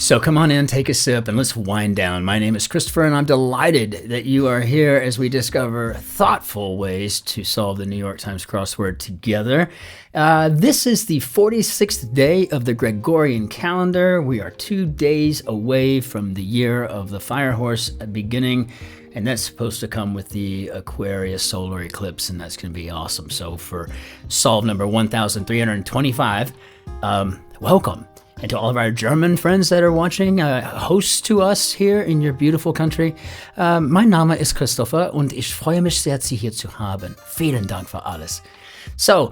So come on in, take a sip, and let's wind down. My name is Christopher, and I'm delighted that you are here as we discover thoughtful ways to solve the New York Times crossword together. This is the 46th day of the Gregorian calendar. We are 2 days away from the year of the fire horse beginning, and that's supposed to come with the Aquarius solar eclipse, and that's going to be awesome. So for solve number 1325, welcome. And to all of our German friends that are watching, hosts to us here in your beautiful country. Mein Name ist Christopher und ich freue mich sehr, Sie hier zu haben. Vielen Dank für alles. So,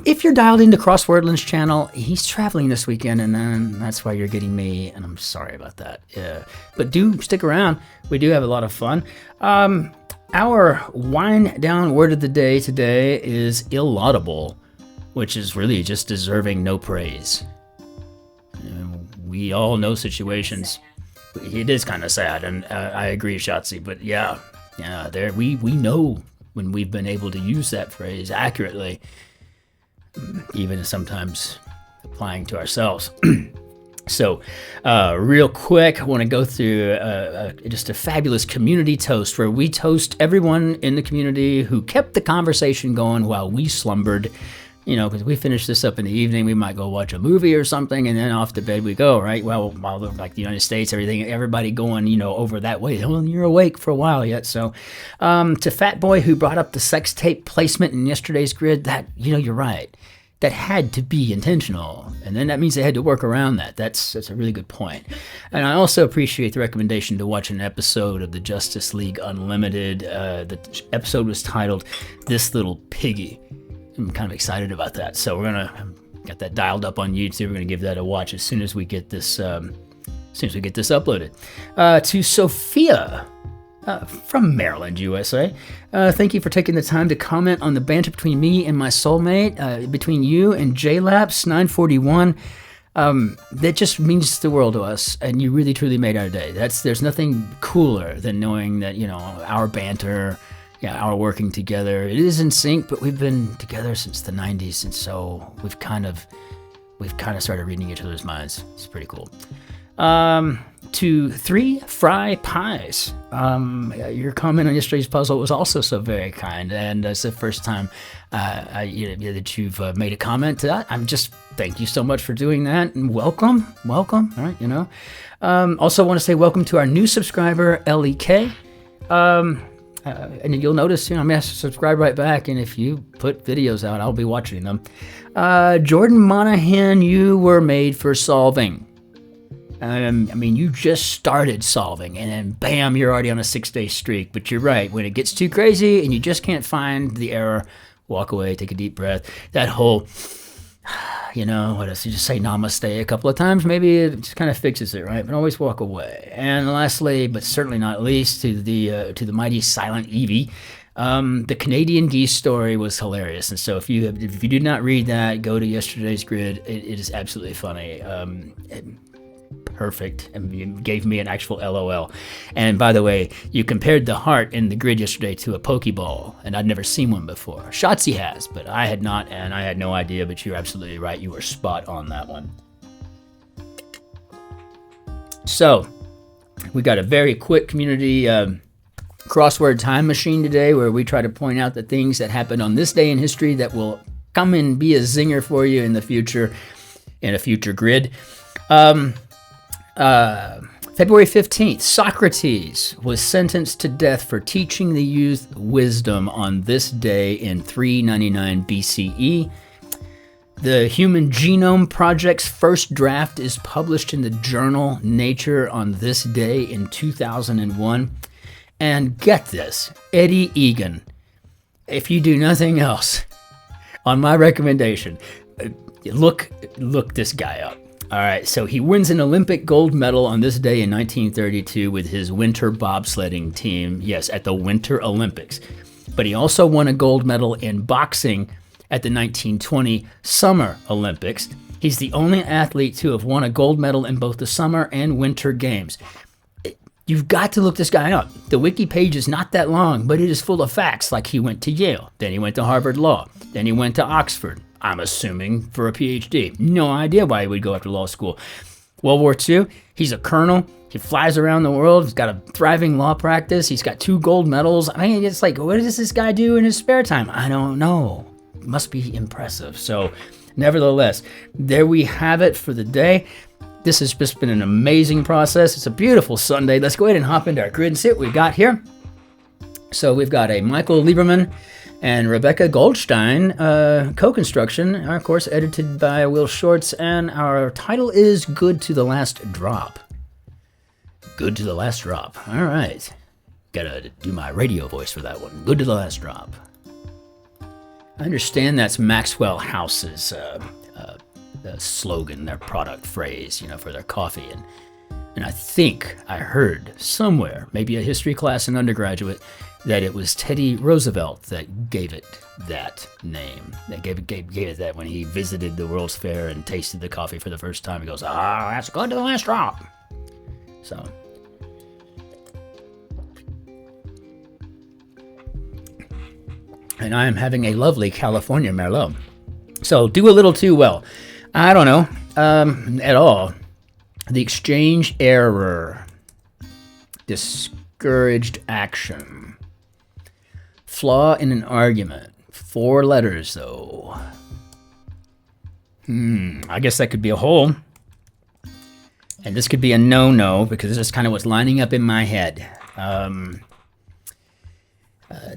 if you're dialed into Crosswordland's channel, he's traveling this weekend, and that's why you're getting me, and I'm sorry about that. But do stick around. We do have a lot of fun. Our wind down word of the day today is illaudable, which is really just deserving no praise. We all know situations. It is kind of sad, and I agree, Shotzi. But yeah, there we know when we've been able to use that phrase accurately, even sometimes applying to ourselves. So, real quick, I want to go through just a fabulous community toast where we toast everyone in the community who kept the conversation going while we slumbered. You know, because we finish this up in the evening, we might go watch a movie or something, and then off to bed we go, right? Well, while like the United States, everybody going, over that way. Well, you're awake for a while yet. So, to Fat Boy who brought up the sex tape placement in yesterday's grid, that, you're right. That had to be intentional, and then that means they had to work around that. That's a really good point. And I also appreciate the recommendation to watch an episode of the Justice League Unlimited. The episode was titled "This Little Piggy." I'm kind of excited about that. So we're gonna get that dialed up on YouTube. We're gonna give that a watch as soon as we get this uploaded. To Sophia from Maryland, USA. Thank you for taking the time to comment on the banter between me and my soulmate, between you and JLaps 941. That just means the world to us, and you really truly made our day. There's nothing cooler than knowing that our banter. Yeah, our working together. It is in sync, but we've been together since the 90s, and so we've kind of started reading each other's minds. It's pretty cool. To 3 Fry Pies. Your comment on yesterday's puzzle was also so very kind, and it's the first time that you've made a comment to that. Thank you so much for doing that, and welcome. All right, also want to say welcome to our new subscriber, LEK. And you'll notice, I'm asked to subscribe right back, and if you put videos out, I'll be watching them. Jordan Monahan, you were made for solving. You just started solving, and then bam, you're already on a 6-day streak. But you're right, when it gets too crazy and you just can't find the error, walk away, take a deep breath. That whole, what else? You just say namaste a couple of times, maybe it just kind of fixes it, right? But always walk away. And lastly, but certainly not least, to the mighty Silent Evie, the Canadian geese story was hilarious. And so if you did not read that, go to yesterday's grid. It is absolutely funny. Perfect, and you gave me an actual LOL. And by the way, you compared the heart in the grid yesterday to a Pokeball, and I'd never seen one before. Shotzi has, but I had not, and I had no idea, but you're absolutely right. You were spot on that one. So, we got a very quick community crossword time machine today where we try to point out the things that happened on this day in history that will come and be a zinger for you in the future, in a future grid. February 15th, Socrates was sentenced to death for teaching the youth wisdom on this day in 399 BCE. The Human Genome Project's first draft is published in the journal Nature on this day in 2001. And get this, Eddie Egan, if you do nothing else, on my recommendation, look this guy up. All right, so he wins an Olympic gold medal on this day in 1932 with his winter bobsledding team, yes, at the Winter Olympics. But he also won a gold medal in boxing at the 1920 Summer Olympics. He's the only athlete to have won a gold medal in both the Summer and Winter Games. You've got to look this guy up. The wiki page is not that long, but it is full of facts, like he went to Yale, then he went to Harvard Law, then he went to Oxford. I'm assuming for a PhD. No idea why he would go after law school. World War II. He's a colonel. He flies around the world. He's got a thriving law practice. He's got 2 gold medals. I mean, it's like, what does this guy do in his spare time? I don't know. Must be impressive. So, nevertheless, there we have it for the day. This has just been an amazing process. It's a beautiful Sunday. Let's go ahead and hop into our grid and see what we got here. So we've got a Michael Lieberman and Rebecca Goldstein co-construction, of course, edited by Will Shortz, and our title is Good to the Last Drop. Good to the Last Drop. All right. Gotta do my radio voice for that one. Good to the Last Drop. I understand that's Maxwell House's slogan, their product phrase, for their coffee. And I think I heard somewhere, maybe a history class in undergraduate, that it was Teddy Roosevelt that gave it that name. That gave it that when he visited the World's Fair and tasted the coffee for the first time. He goes, that's good to the last drop. So. And I am having a lovely California Merlot. So do a little too well. I don't know at all. The exchange error. Discouraged action. Flaw in an argument. 4 letters, though. I guess that could be a hole. And this could be a no-no, because this is kind of what's lining up in my head.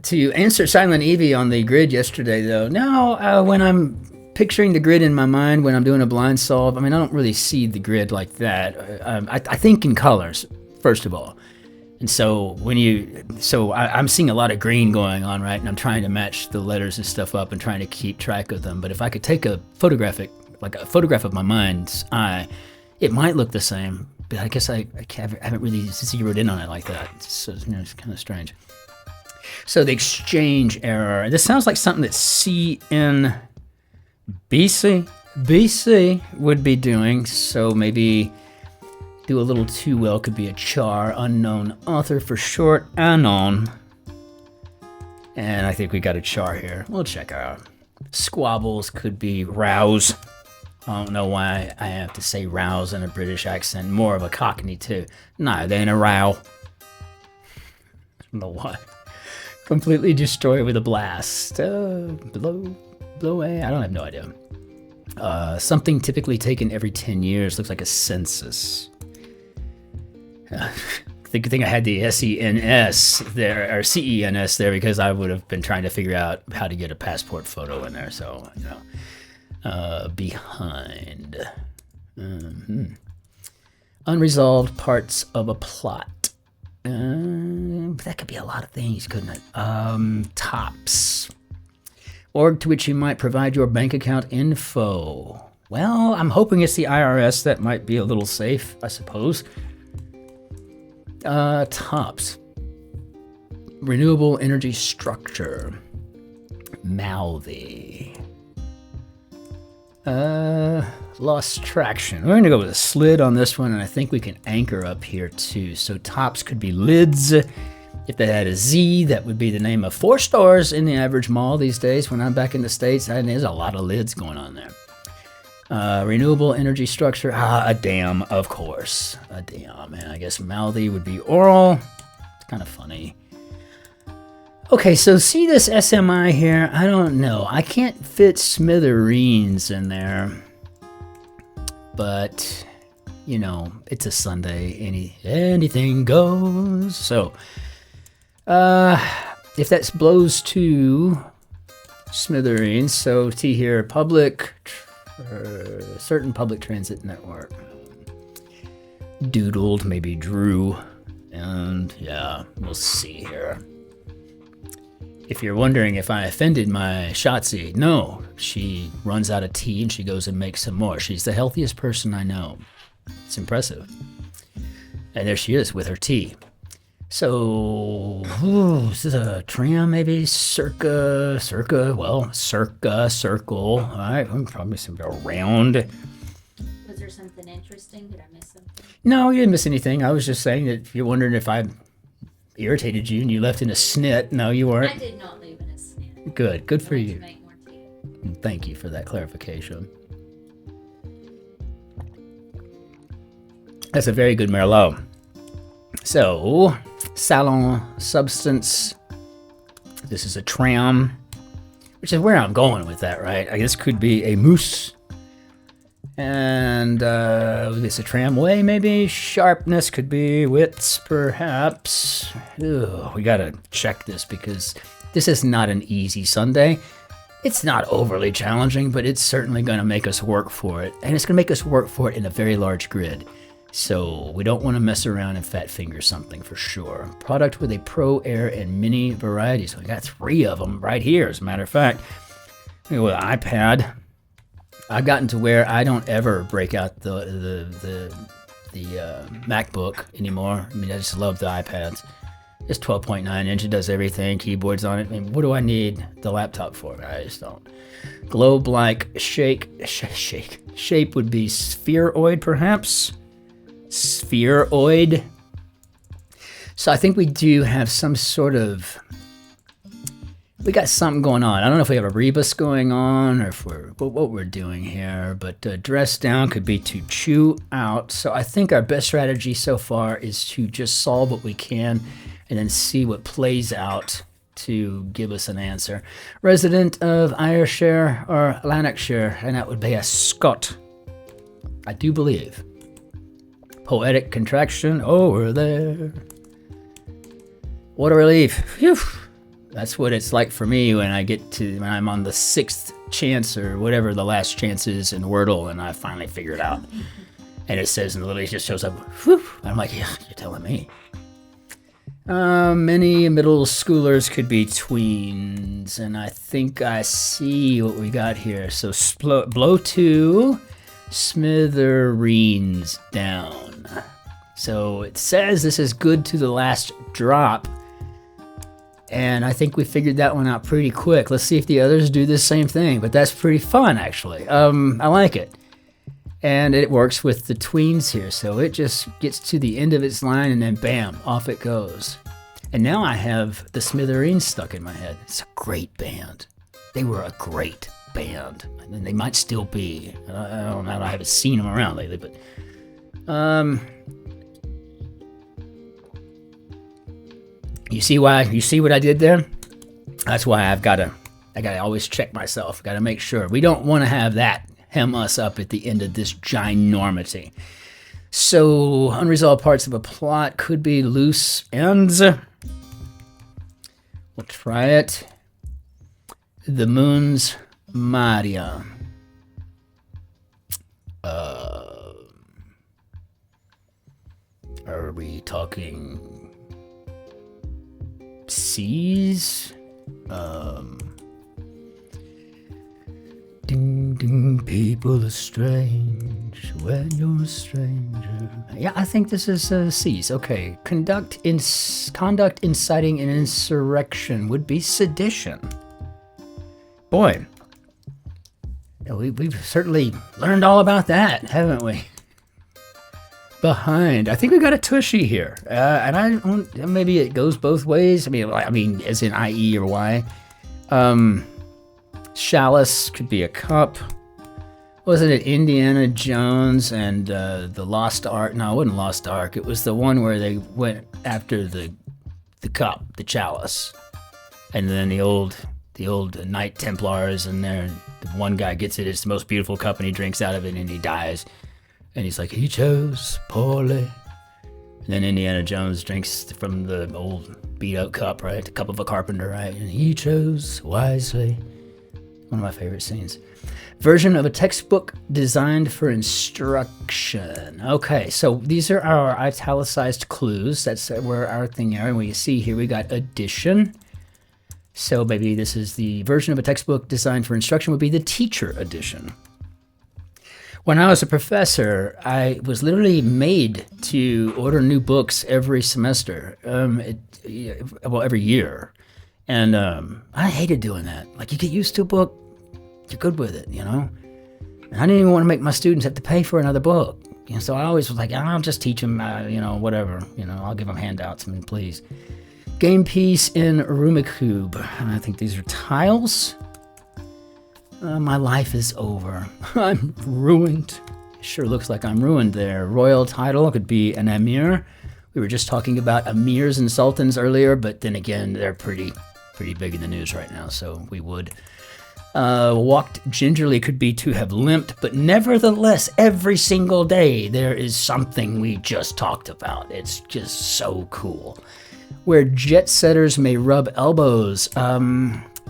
To answer Silent Evie on the grid yesterday, though, now when I'm picturing the grid in my mind, when I'm doing a blind solve, I mean, I don't really see the grid like that. I think in colors, first of all. And so I'm seeing a lot of green going on, right? And I'm trying to match the letters and stuff up and trying to keep track of them. But if I could take a photograph of my mind's eye, it might look the same. But I guess I haven't really zeroed in on it like that. So it's kind of strange. So the exchange error. This sounds like something that CNBC would be doing. So maybe do a little too well could be a char, unknown author for short, anon. And I think we got a char here. We'll check out. Squabbles could be rouse. I don't know why I have to say rouse in a British accent. More of a Cockney too. No, they ain't a row. I don't know why. Completely destroy with a blast. Blow away. I don't have no idea. Something typically taken every 10 years. Looks like a census. I think I had the SENS there, or CENS there, because I would have been trying to figure out how to get a passport photo in there. So, behind. Unresolved parts of a plot. That could be a lot of things, couldn't it? Tops. Org to which you might provide your bank account info. Well, I'm hoping it's the IRS. That might be a little safe, I suppose. Tops. Renewable energy structure. Mouthy. Lost traction. We're going to go with a slid on this one, and I think we can anchor up here too. So tops could be lids. If they had a Z, that would be the name of 4 stores in the average mall these days. When I'm back in the States, there's a lot of lids going on there. Renewable energy structure. A dam, of course. A dam. And I guess mouthy would be oral. It's kind of funny. Okay, so see this SMI here? I don't know. I can't fit smithereens in there. But, it's a Sunday. Anything goes. So, if that blows to smithereens, so T here, certain public transit network. Doodled, maybe drew. And yeah, we'll see here. If you're wondering if I offended my Shotzi, no. She runs out of tea and she goes and makes some more. She's the healthiest person I know. It's impressive. And there she is with her tea. So, this is a tram, maybe circa, circle. All right, probably something around. Was there something interesting? Did I miss something? No, you didn't miss anything. I was just saying that if you're wondering if I irritated you and you left in a snit. No, you weren't. I did not leave in a snit. Good for you. To make more tea. Thank you for that clarification. That's a very good Merlot. So, Salon Substance. This is a tram, which is where I'm going with that, right? I guess could be a mousse. And this a tramway, maybe. Sharpness could be wits, perhaps. Ugh, we gotta check this because this is not an easy Sunday. It's not overly challenging, but it's certainly gonna make us work for it. And it's gonna make us work for it in a very large grid. So we don't want to mess around and fat finger something for sure. Product with a Pro, Air, and Mini variety. So we got 3 of them right here, as a matter of fact. With an iPad, I've gotten to where I don't ever break out the MacBook anymore. I mean, I just love the iPads. It's 12.9 inch. It does everything. Keyboards on it. I mean, what do I need the laptop for? I just don't. Globe-like shape would be spheroid, perhaps. Spheroid. So I think we do have some sort of, we got something going on. I don't know if we have a rebus going on or if what we're doing here, but dress down could be to chew out. So I think our best strategy so far is to just solve what we can and then see what plays out to give us an answer. Resident of Ayrshire or Lanarkshire, and that would be a Scot, I do believe. Poetic contraction over there. What a relief. Phew. That's what it's like for me when I'm on the 6th chance or whatever the last chance is in Wordle and I finally figure it out. And it says, and literally just shows up, whew. I'm like, yeah, you're telling me. Many middle schoolers could be tweens, and I think I see what we got here. So blow to smithereens down. So it says this is good to the last drop. And I think we figured that one out pretty quick. Let's see if the others do the same thing. But that's pretty fun, actually. I like it. And it works with the tweens here. So it just gets to the end of its line and then bam, off it goes. And now I have the Smithereens stuck in my head. It's a great band. They were a great band. And they might still be. I don't know. I haven't seen them around lately, but you see what I did there? That's why I gotta always check myself. Gotta make sure. We don't want to have that hem us up at the end of this ginormity. So unresolved parts of a plot could be loose ends. We'll try it. The moon's Maria. Are we talking seas? Ding ding, people are strange when you're a stranger. Yeah, I think this is seas. Okay, conduct inciting an insurrection would be sedition. Boy, we've certainly learned all about that, haven't we? Behind, I think we got a tushy here, and I don't. Maybe it goes both ways. I mean, as in IE or Y. Chalice could be a cup. Wasn't it Indiana Jones and the Lost Ark? No, it wasn't Lost Ark. It was the one where they went after the cup, the chalice, and then the old Knight Templars, and there the one guy gets it. It's the most beautiful cup, and he drinks out of it, and he dies. And he's like, he chose poorly. And then Indiana Jones drinks from the old beat-up cup, right? The cup of a carpenter, right? And he chose wisely. One of my favorite scenes. Version of a textbook designed for instruction. Okay, so these are our italicized clues. That's where our thing are. And we see here we got edition. So maybe this is the version of a textbook designed for instruction would be the teacher edition. When I was a professor, I was literally made to order new books every semester, every year. And I hated doing that. Like, you get used to a book, you're good with it, you know? And I didn't even want to make my students have to pay for another book. You know, so I always was like, I'll just teach them, whatever. You know, I'll give them handouts, please. Game piece in Rumicube. And I think these are tiles. My life is over. I'm ruined. Sure looks like I'm ruined there. Royal title could be an emir. We were just talking about emirs and sultans earlier, but then again, they're pretty big in the news right now, so we would. Walked gingerly could be to have limped, but nevertheless, every single day there is something we just talked about. It's just so cool. Where jet setters may rub elbows.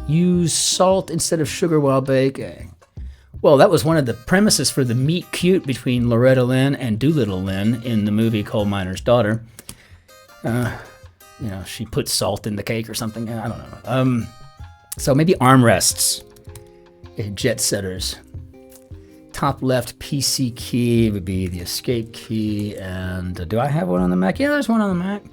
Use salt instead of sugar while baking. Well, that was one of the premises for the meet cute between Loretta Lynn and Doolittle Lynn in the movie Coal Miner's Daughter. She put salt in the cake or something. I don't know. So maybe armrests. Jet setters. Top left PC key would be the escape key. And do I have one on the Mac? Yeah, there's one on the Mac.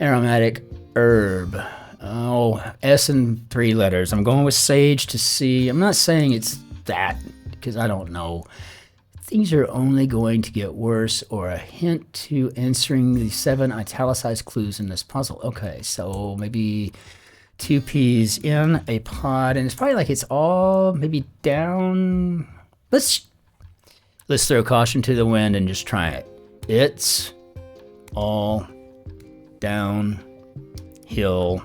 Aromatic herb. Oh, S and 3 letters. I'm going with sage to see. I'm not saying it's that because I don't know. Things are only going to get worse, or a hint to answering the 7 italicized clues in this puzzle. Okay, so maybe 2 peas in a pod, and it's probably like it's all maybe down. Let's throw caution to the wind and just try it. It's all downhill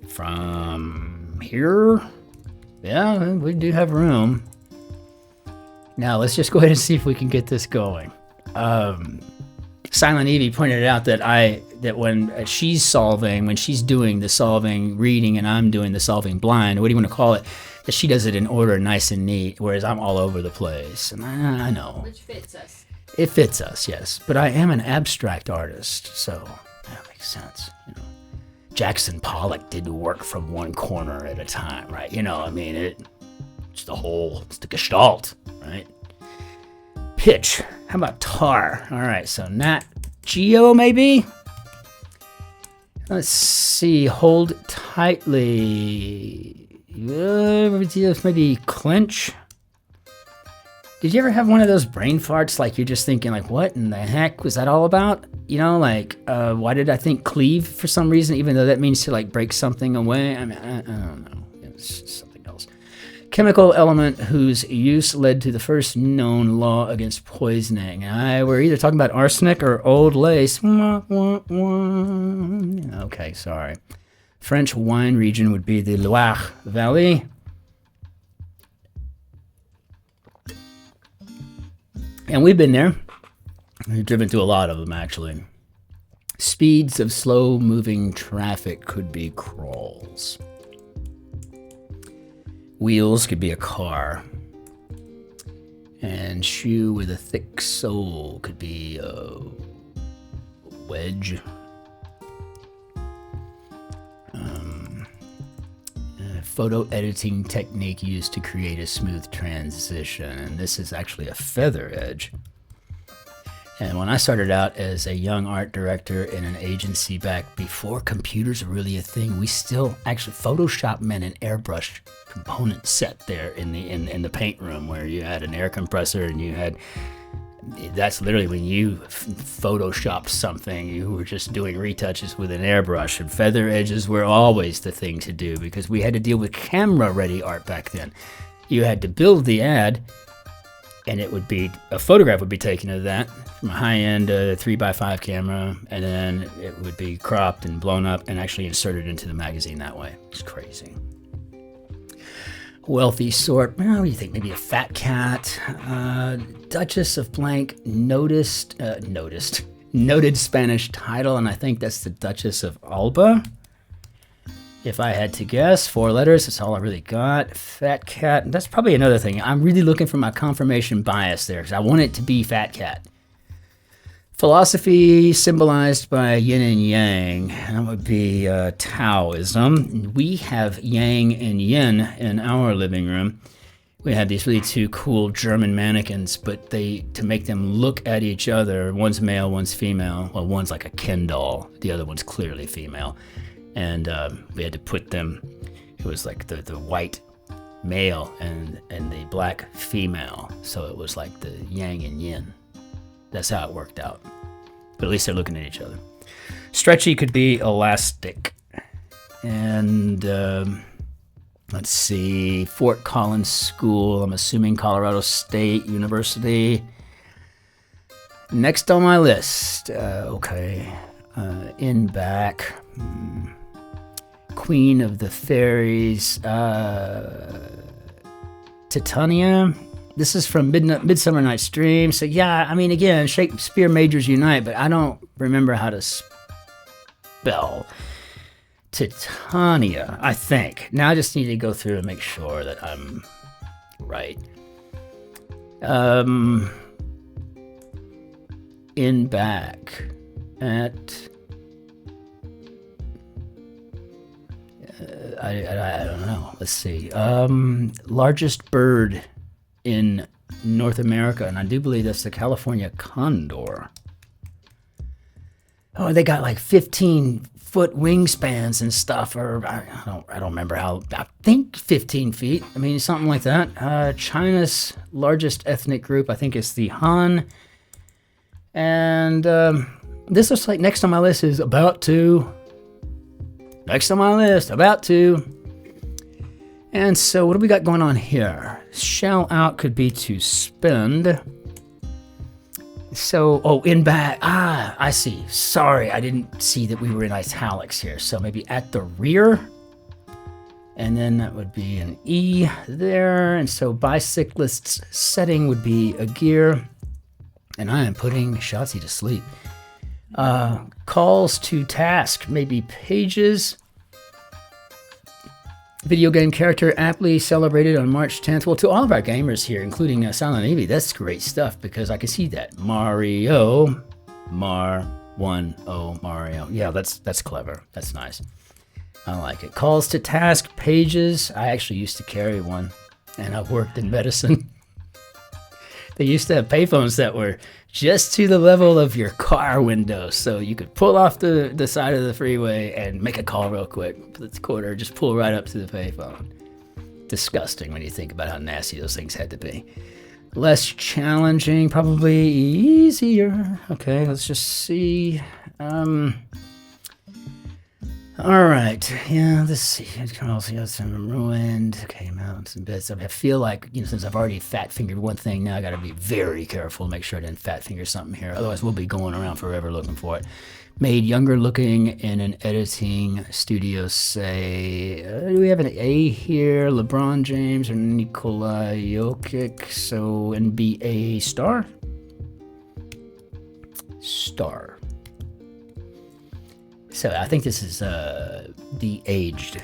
from here. Yeah, we do have room. Now let's just go ahead and see if we can get this going. Silent Evie pointed out that when she's doing the solving reading and I'm doing the solving blind, what do you want to call it? That she does it in order, nice and neat, whereas I'm all over the place. And I know. Which fits us. It fits us, yes. But I am an abstract artist, so that makes sense. Jackson Pollock did work from one corner at a time, right? It's the gestalt, right? Pitch. How about tar? All right, so Nat Geo, maybe? Let's see. Hold tightly. Maybe clench. Did you ever have one of those brain farts like you're just thinking like, what in the heck was that all about? Why did I think cleave for some reason, even though that means to like break something away? I don't know. It's something else. Chemical element whose use led to the first known law against poisoning. We're either talking about arsenic or old lace. Okay, sorry. French wine region would be the Loire Valley. And we've been there. We've driven through a lot of them, actually. Speeds of slow-moving traffic could be crawls. Wheels could be a car. And shoe with a thick sole could be a wedge. Photo editing technique used to create a smooth transition. And this is actually a feather edge. And when I started out as a young art director in an agency back before computers were really a thing, we still actually Photoshop meant an airbrush component set there in the paint room where you had an air compressor and you had. That's literally when you photoshopped something, you were just doing retouches with an airbrush, and feather edges were always the thing to do because we had to deal with camera-ready art back then. You had to build the ad, and it would be, a photograph would be taken of that from a high-end 3x5 camera, and then it would be cropped and blown up and actually inserted into the magazine that way. It's crazy. Wealthy sort, what do you think? Maybe a fat cat. Duchess of blank, noted Spanish title, and I think that's the Duchess of Alba. If I had to guess, 4 letters, that's all I really got. Fat cat, that's probably another thing. I'm really looking for my confirmation bias there, because I want it to be fat cat. Philosophy symbolized by yin and yang, that would be Taoism. We have yang and yin in our living room. We have these really 2 cool German mannequins, but to make them look at each other, one's male, one's female. Well, one's like a Ken doll, the other one's clearly female. And we had to put them, it was like the white male and the black female. So it was like the yang and yin. That's how it worked out. But at least they're looking at each other. Stretchy could be elastic. And Let's see. Fort Collins School. I'm assuming Colorado State University. Next on my list. Okay. In back. Queen of the Fairies. Titania. This is from Midsummer Night's Dream. So yeah, I mean, again, Shakespeare majors unite, but I don't remember how to spell Titania, I think. Now I just need to go through and make sure that I'm right. In back at... I don't know. Let's see. Largest bird in North America, and I do believe that's the California condor. Oh, they got like 15-foot wingspans and stuff, or I don't remember how. I think 15 feet. I mean, something like that. China's largest ethnic group, I think, is the Han. And this looks like next on my list is about to. Next on my list, about to. And so what do we got going on here? Shell out could be to spend. So, oh, in back. Ah, I see. Sorry, I didn't see that we were in italics here. So maybe at the rear. And then that would be an E there. And so bicyclist's setting would be a gear. And I am putting Shotzi to sleep. Calls to task, maybe pages. Video game character aptly celebrated on March 10th. Well, to all of our gamers here, including Silent Evie, that's great stuff because I can see that. Mario. Mario. Yeah, that's clever. That's nice. I like it. Calls to task, pages. I actually used to carry one, and I worked in medicine. They used to have payphones that were just to the level of your car window, so you could pull off the side of the freeway and make a call real quick. Put the quarter, just pull right up to the payphone. Disgusting when you think about how nasty those things had to be. Less challenging, probably easier. Okay, let's just see. All right, yeah, let's see. It can also got some ruined. Okay, mountains and bits. I feel like, since I've already fat fingered one thing, now I got to be very careful to make sure I didn't fat finger something here. Otherwise, we'll be going around forever looking for it. Made younger looking in an editing studio, say. Do we have an A here? LeBron James or Nikola Jokic? So NBA star? Star. So I think this is de-aged.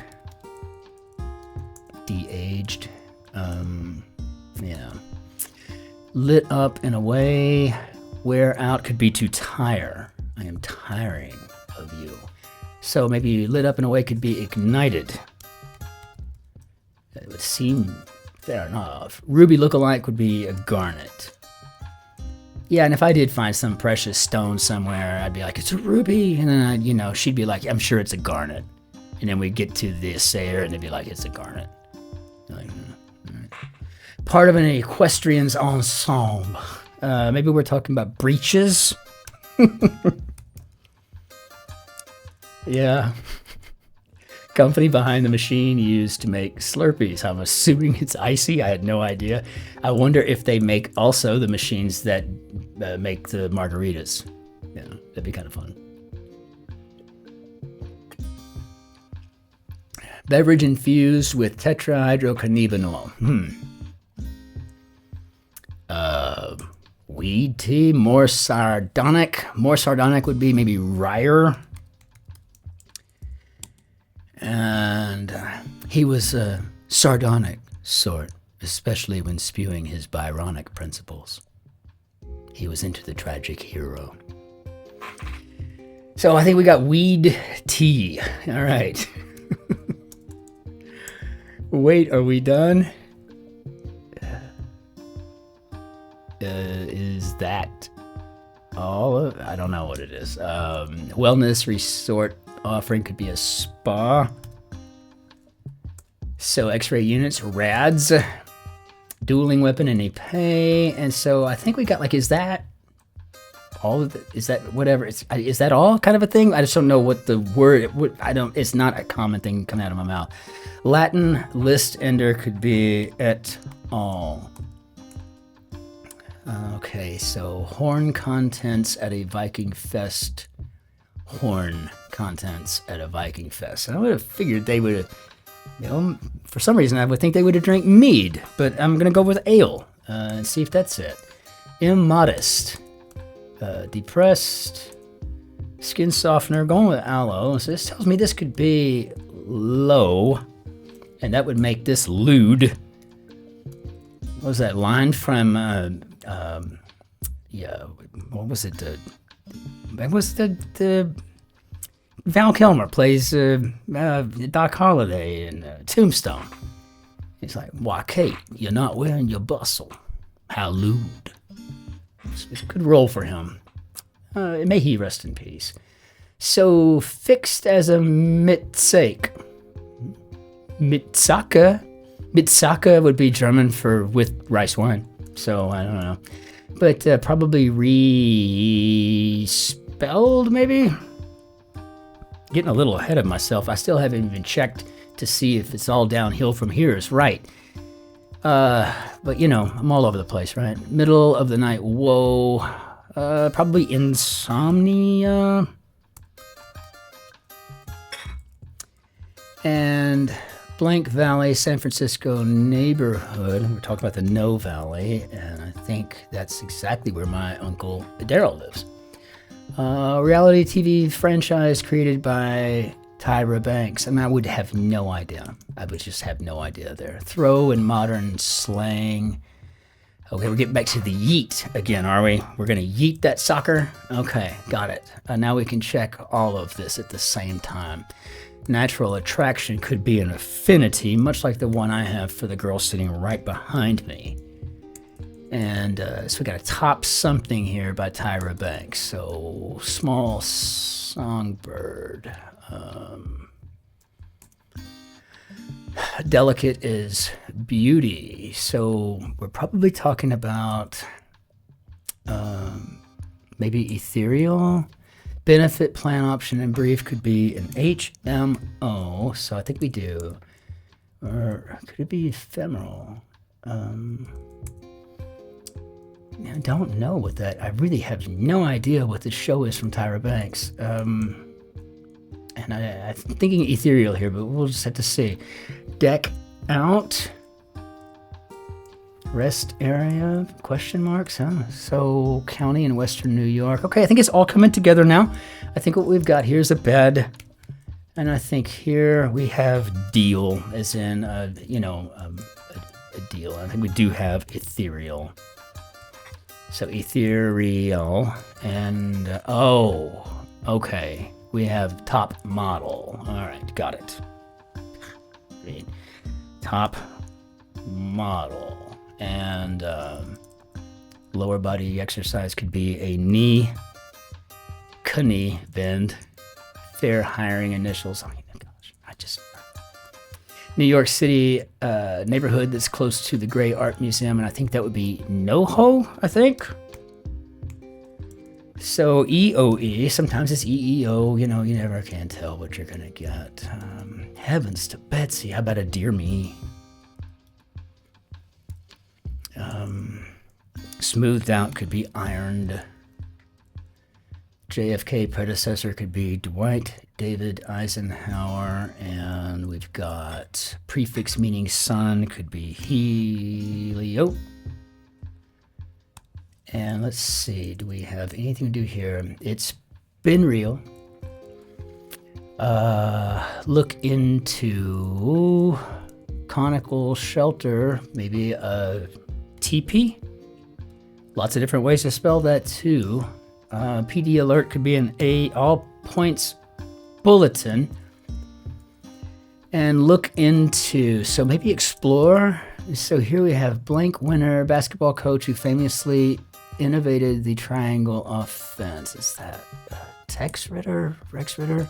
De-aged. Lit up in a way. Wear out could be to tire. I am tiring of you. So maybe lit up in a way could be ignited. It would seem fair enough. Ruby lookalike would be a garnet. Yeah, and if I did find some precious stone somewhere, I'd be like, it's a ruby. And then, she'd be like, I'm sure it's a garnet. And then we'd get to the assayer, and they'd be like, it's a garnet. Like, right. Part of an equestrian's ensemble. Maybe we're talking about breeches. Yeah. Company behind the machine used to make Slurpees. I'm assuming it's icy. I had no idea. I wonder if they make also the machines that make the margaritas. Yeah, that'd be kind of fun. Beverage infused with tetrahydrocannabinol. Weed tea, more sardonic. More sardonic would be maybe Ryer. And he was a sardonic sort, especially when spewing his Byronic principles. He was into the tragic hero. So I think we got weed tea. All right. Wait, are we done? Is that all? I don't know what it is. Wellness resort offering could be a spa. So X-ray units, rads, dueling weapon, and a pay. And so I think we got is that all of it? Is that whatever? Is that all kind of a thing? I just don't know what the word. It's not a common thing coming out of my mouth. Latin list ender could be et al. Okay, so horn contents at a Viking fest. Horn contents at a Viking fest. And I would have figured they would have, for some reason I would think they would have drank mead, but I'm going to go with ale and see if that's it. Immodest. Depressed. Skin softener, going with aloe. So this tells me this could be low, and that would make this lewd. What was that line from, what was it? That was the Val Kilmer plays Doc Holliday in Tombstone. He's like, why, Kate, you're not wearing your bustle. How lewd. It's a good role for him. May he rest in peace. So, fixed as a mitsake. Mitsaka? Mitsaka would be German for with rice wine. So, I don't know. But probably respelled, maybe? Getting a little ahead of myself. I still haven't even checked to see if it's all downhill from here is right. But I'm all over the place, right? Middle of the night, whoa. Probably insomnia. And Blank Valley, San Francisco neighborhood. We're talking about the No Valley, and I think that's exactly where my uncle Daryl lives. Reality TV franchise created by Tyra Banks. I mean, I would have no idea. I would just have no idea there. Throw in modern slang. Okay, we're getting back to the yeet again, are we? We're going to yeet that soccer? Okay, got it. Now we can check all of this at the same time. Natural attraction could be an affinity, much like the one I have for the girl sitting right behind me. And so we got a top something here by Tyra Banks. So small songbird. Delicate is beauty. So we're probably talking about maybe ethereal. Benefit, plan, option, and brief could be an HMO. So I think we do. Or could it be ephemeral? I don't know what that. I really have no idea what the show is from Tyra Banks. And I'm thinking ethereal here, but we'll just have to see. Deck out. Rest area? Question marks, huh? So, county in western New York. Okay, I think it's all coming together now. I think what we've got here is a bed. And I think here we have deal, as in, a deal. I think we do have ethereal. So ethereal, and okay, we have top model. All right, got it. Great. Top model, and lower body exercise could be a knee bend. Fair hiring initials. Oh my gosh, New York City neighborhood that's close to the Gray Art Museum, and I think that would be NoHo, I think. So EOE, sometimes it's EEO, you never can tell what you're gonna get. Heavens to Betsy, how about a dear me? Smoothed out could be ironed. JFK predecessor could be Dwight David Eisenhower, and we've got prefix meaning sun could be helio. And let's see, do we have anything to do here? It's been real. Look into conical shelter, maybe a teepee. Lots of different ways to spell that too. PD alert could be an all points bulletin. And look into, so maybe explore. So here we have blank winner, basketball coach who famously innovated the triangle offense. Is that Rex Ritter?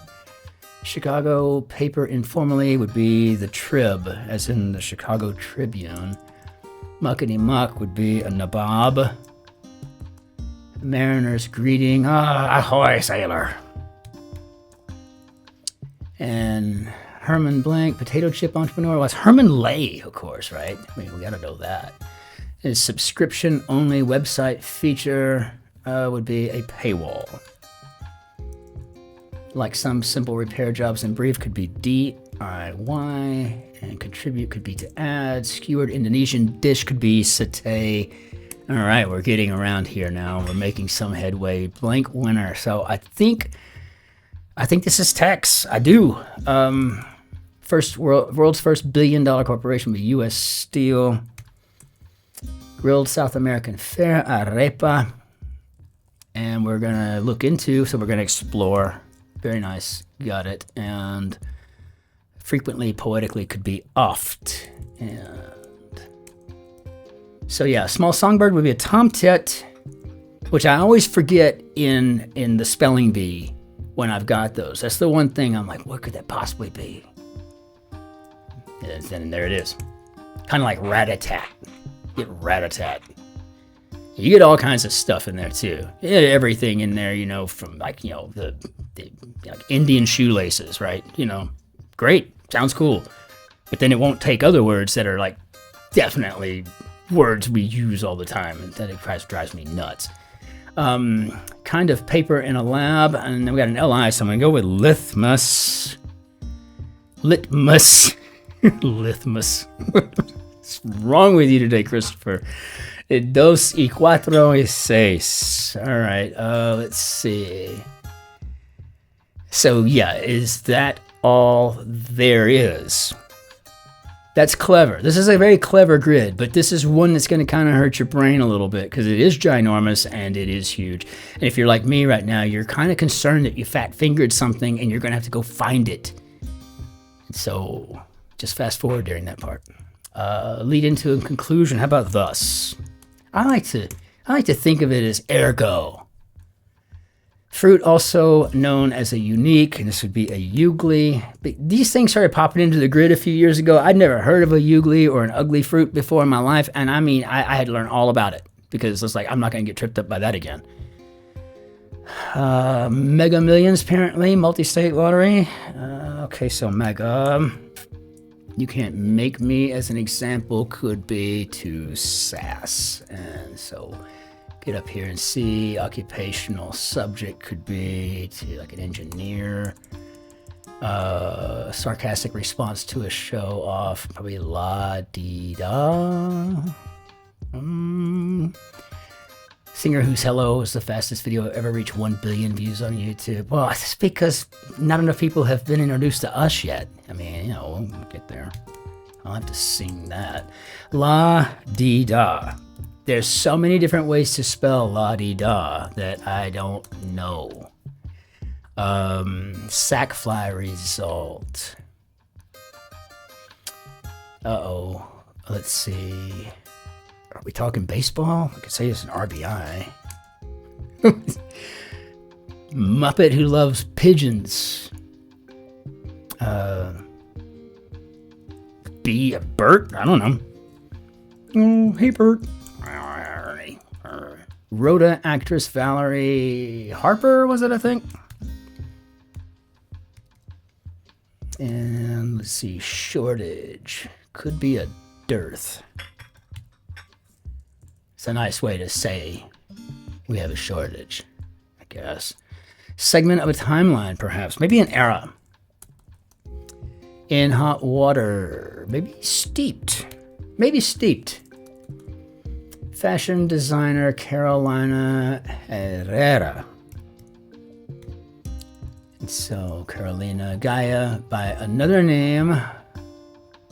Chicago paper informally would be the Trib, as in the Chicago Tribune. Muckety muck would be a nabob. Mariner's greeting. Ahoy, sailor. And Herman Blank, potato chip entrepreneur. Was Herman Lay, of course, right? I mean, we got to know that. His subscription-only website feature would be a paywall. Like some simple repair jobs in brief could be DIY, and contribute could be to add. Skewered Indonesian dish could be satay. All right, we're getting around here now. We're making some headway. Blank winner. So I think this is Tex. I do. World's first billion-dollar corporation with U.S. Steel. Grilled South American fare, arepa. And we're going to look into, so we're going to explore. Very nice. Got it. And frequently, poetically, could be oft. And so yeah, small songbird would be a tomtit, which I always forget in the spelling bee when I've got those. That's the one thing I'm like, what could that possibly be? And then there it is. Kind of like rat-a-tat. Get rat-a-tat. You get all kinds of stuff in there too. Yeah, everything in there, from the like Indian shoelaces, right? Great, sounds cool. But then it won't take other words that are like definitely words we use all the time, and that it drives me nuts. Kind of paper in a lab, and then we got an LI, so I'm gonna go with litmus. Litmus. Litmus. What's wrong with you today, Christopher? Dos y cuatro y seis. All right, let's see. So yeah, is that all there is? That's clever. This is a very clever grid, but this is one that's going to kind of hurt your brain a little bit because it is ginormous and it is huge. And if you're like me right now, you're kind of concerned that you fat-fingered something and you're going to have to go find it. So just fast forward during that part. Lead into a conclusion. How about thus? I like to think of it as ergo. Fruit, also known as a unique, and this would be a ugly. But these things started popping into the grid a few years ago. I'd never heard of a ugly or an ugly fruit before in my life, and I mean, I had to learn all about it because it's like I'm not going to get tripped up by that again. Mega Millions, apparently, multi-state lottery. Okay, so mega. You can't make me as an example could be to sass, and so. Get up here and see. Occupational subject could be to like an engineer. Sarcastic response to a show off. Probably la-dee-da. Singer whose hello is the fastest video ever reached 1 billion views on YouTube. Well, it's because not enough people have been introduced to us yet. I mean, we'll get there. I'll have to sing that. La-dee-da. There's so many different ways to spell la-dee-da that I don't know. Sackfly result. Uh-oh. Let's see. Are we talking baseball? I could say it's an RBI. Muppet who loves pigeons. Be a Bert? I don't know. Oh, hey, Bert. Rhoda actress Valerie Harper, was it, I think? And let's see, shortage. Could be a dearth. It's a nice way to say we have a shortage, I guess. Segment of a timeline, perhaps. Maybe an era. In hot water. Maybe steeped. Maybe steeped. Fashion designer Carolina Herrera. And so Carolina Gaia by another name,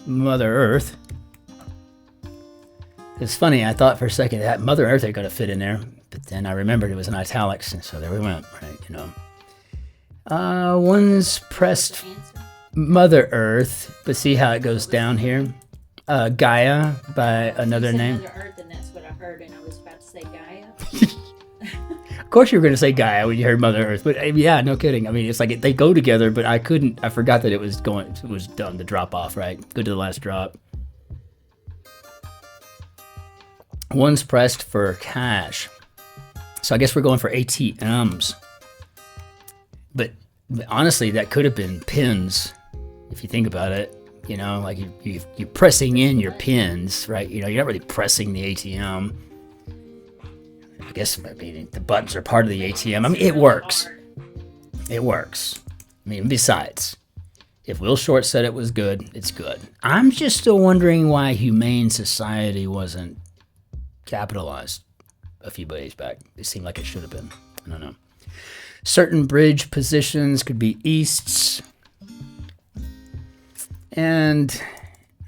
Mother Earth. It's funny, I thought for a second that Mother Earth ain't gonna fit in there, but then I remembered it was in italics, and so there we went, right, One's pressed Mother Earth, but see how it goes down here? Gaia by another name. Mother Earth, and that's what I heard, and I was about to say Gaia. Of course you were going to say Gaia when you heard Mother Earth, but yeah, no kidding. I mean, it's like they go together, but I forgot that it was done, the drop off, right? Go to the last drop. One's pressed for cash. So I guess we're going for ATMs. But honestly, that could have been pins, if you think about it. You know, like you're pressing in your pins, right? You know, you're not really pressing the ATM. I guess maybe the buttons are part of the ATM. I mean, it works. It works. I mean, besides, if Will Shortz said it was good, it's good. I'm just still wondering why Humane Society wasn't capitalized a few days back. It seemed like it should have been. I don't know. Certain bridge positions could be easts. And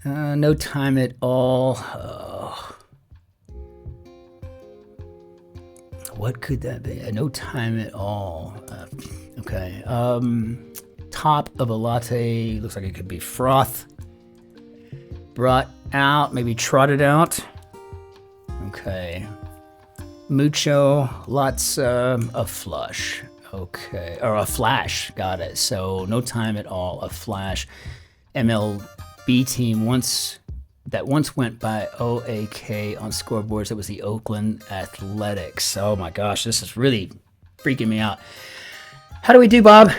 no time at all. What could that be? No time at all. Okay. Top of a latte. Looks like it could be froth. Brought out. Maybe trotted out. Okay. Mucho. Lots of flush. Okay. Or a flash. Got it. So no time at all. A flash. MLB team once went by OAK on scoreboards. It was the Oakland Athletics. Oh my gosh, this is really freaking me out. How do we do, Bob?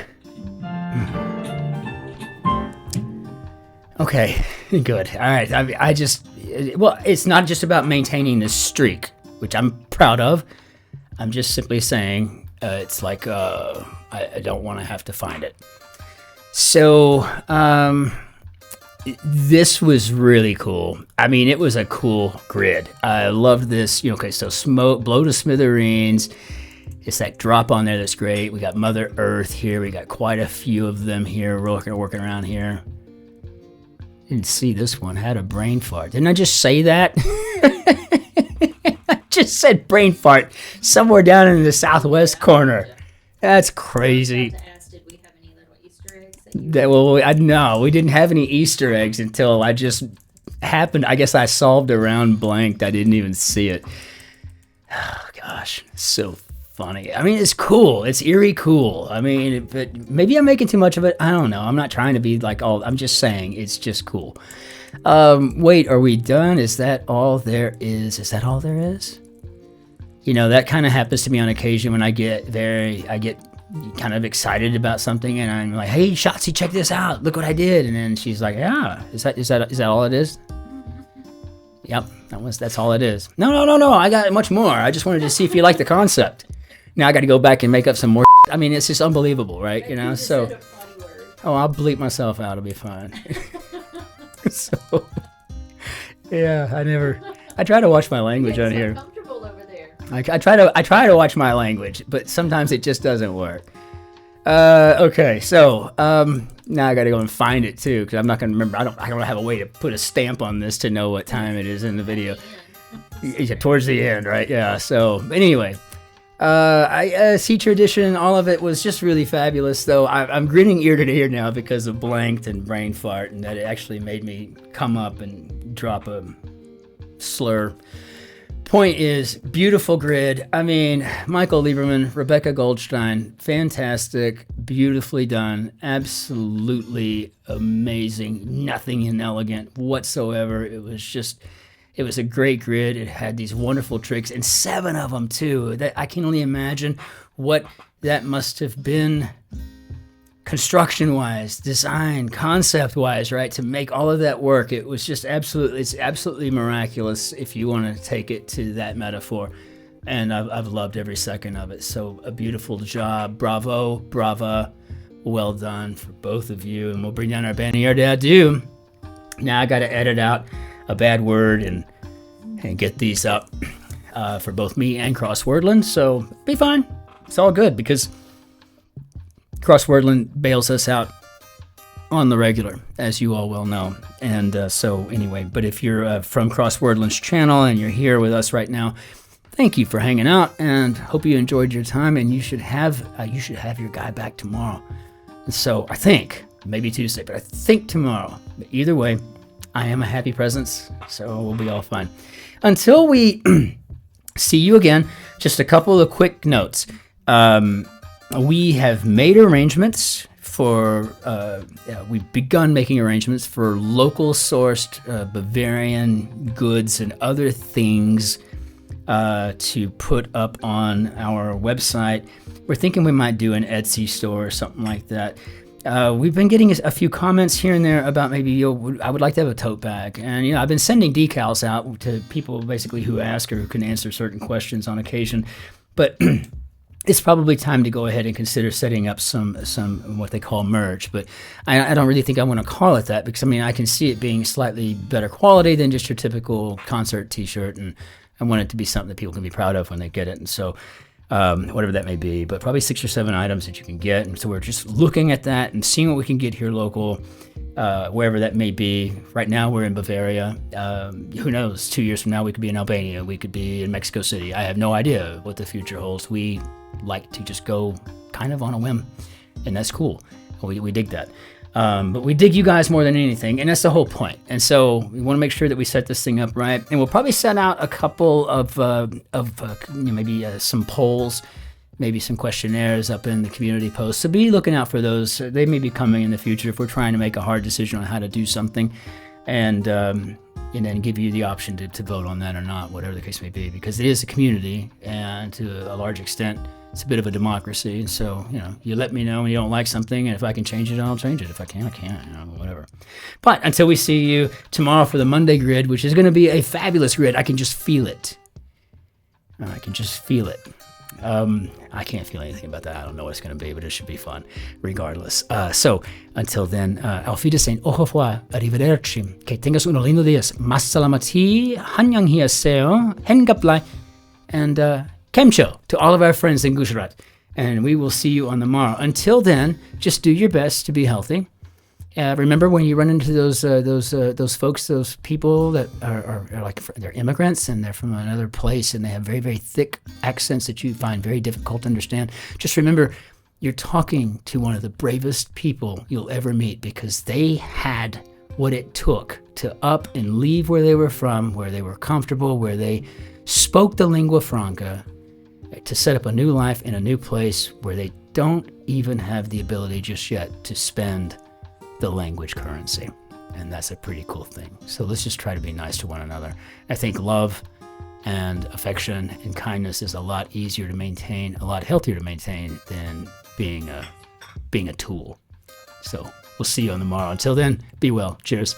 Okay, good. All right. It's not just about maintaining this streak, which I'm proud of. I'm just simply saying it's like I don't want to have to find it. So, this was really cool. I mean, it was a cool grid. I loved this. Okay, so smoke, blow to smithereens. It's that drop on there that's great. We got Mother Earth here. We got quite a few of them here working around here. Didn't see this one. Had a brain fart. Didn't I just say that? I just said brain fart somewhere down in the southwest corner. That's crazy. No, we didn't have any Easter eggs until I just happened. I guess I solved a round blanked. I didn't even see it. Oh, gosh, so funny. I mean, it's cool. It's eerie cool. I mean, but maybe I'm making too much of it. I don't know. I'm not trying to be like all. I'm just saying it's just cool. Wait, are we done? Is that all there is? Is that all there is? You know, that kind of happens to me on occasion when I get kind of excited about something, and I'm like, "Hey, Shotzi, check this out! Look what I did!" And then she's like, "Yeah, is that all it is?" Yep, that's all it is. No, I got much more. I just wanted to see if you like the concept. Now I got to go back and make up some more. I mean, it's just unbelievable, right? You know, so. Oh, I'll bleep myself out. It'll be fine. So, yeah, I try to watch my language on here. I try to watch my language, but sometimes it just doesn't work. Okay, so now I got to go and find it too, because I'm not gonna remember. I don't have a way to put a stamp on this to know what time it is in the video. Yeah, towards the end, right? Yeah. So anyway, feature edition, all of it was just really fabulous. Though I'm grinning ear to ear now because of blanked and brain fart, and that it actually made me come up and drop a slur. Point is, beautiful grid. I mean, Michael Lieberman, Rebecca Goldstein, fantastic, beautifully done, absolutely amazing, nothing inelegant whatsoever. It was a great grid. It had these wonderful tricks, and 7 of them too. That I can only imagine what that must have been construction-wise, design, concept-wise, right, to make all of that work. It was just it's absolutely miraculous if you want to take it to that metaphor. And I've loved every second of it. So a beautiful job. Brava. Well done for both of you. And we'll bring down our banniere d'adieu. Now I got to edit out a bad word and get these up for both me and Crosswordland. So be fine. It's all good because Crosswordland bails us out on the regular, as you all well know. And so anyway, but if you're from Crosswordland's channel and you're here with us right now, thank you for hanging out, and hope you enjoyed your time. And you should have your guy back tomorrow. And so I think maybe Tuesday, but I think tomorrow. But either way, I am a happy presence, so we'll be all fine. Until we see you again, just a couple of quick notes. We have made arrangements for, we've begun making arrangements for local sourced Bavarian goods and other things to put up on our website. We're thinking we might do an Etsy store or something like that. We've been getting a few comments here and there about maybe I would like to have a tote bag. And, I've been sending decals out to people basically who ask or who can answer certain questions on occasion. But it's probably time to go ahead and consider setting up some what they call merch. But I don't really think I want to call it that because, I can see it being slightly better quality than just your typical concert T-shirt. And I want it to be something that people can be proud of when they get it. And so whatever that may be, but probably 6 or 7 items that you can get. And so we're just looking at that and seeing what we can get here local, wherever that may be. Right now we're in Bavaria. Who knows? 2 years from now we could be in Albania. We could be in Mexico City. I have no idea what the future holds. We like to just go kind of on a whim, and that's cool. We dig that. But we dig you guys more than anything, and that's the whole point. And so we want to make sure that we set this thing up right. And we'll probably set out a couple of maybe some polls, maybe some questionnaires up in the community post. So be looking out for those. They may be coming in the future if we're trying to make a hard decision on how to do something, and then give you the option to vote on that or not, whatever the case may be, because it is a community, and to a large extent, it's a bit of a democracy. And so, you let me know when you don't like something, and if I can change it, I'll change it. If I can, I can, whatever. But until we see you tomorrow for the Monday grid, which is going to be a fabulous grid, I can just feel it. I can just feel it. I can't feel anything about that. I don't know what it's going to be, but it should be fun regardless. So until then, auf Wiedersehen, au revoir, arrivederci, que tengas unos lindo días, mas salamati, hanyang hiaseo, hengaplai, and Kemcho to all of our friends in Gujarat, and we will see you on the morrow. Until then, just do your best to be healthy. Remember, when you run into those folks, those people that are like they're immigrants and they're from another place and they have very, very thick accents that you find very difficult to understand. Just remember, you're talking to one of the bravest people you'll ever meet, because they had what it took to up and leave where they were from, where they were comfortable, where they spoke the lingua franca, to set up a new life in a new place where they don't even have the ability just yet to spend the language currency. And that's a pretty cool thing. So let's just try to be nice to one another. I think love and affection and kindness is a lot easier to maintain, a lot healthier to maintain than being a tool. So we'll see you on the morrow. Until then, be well. Cheers.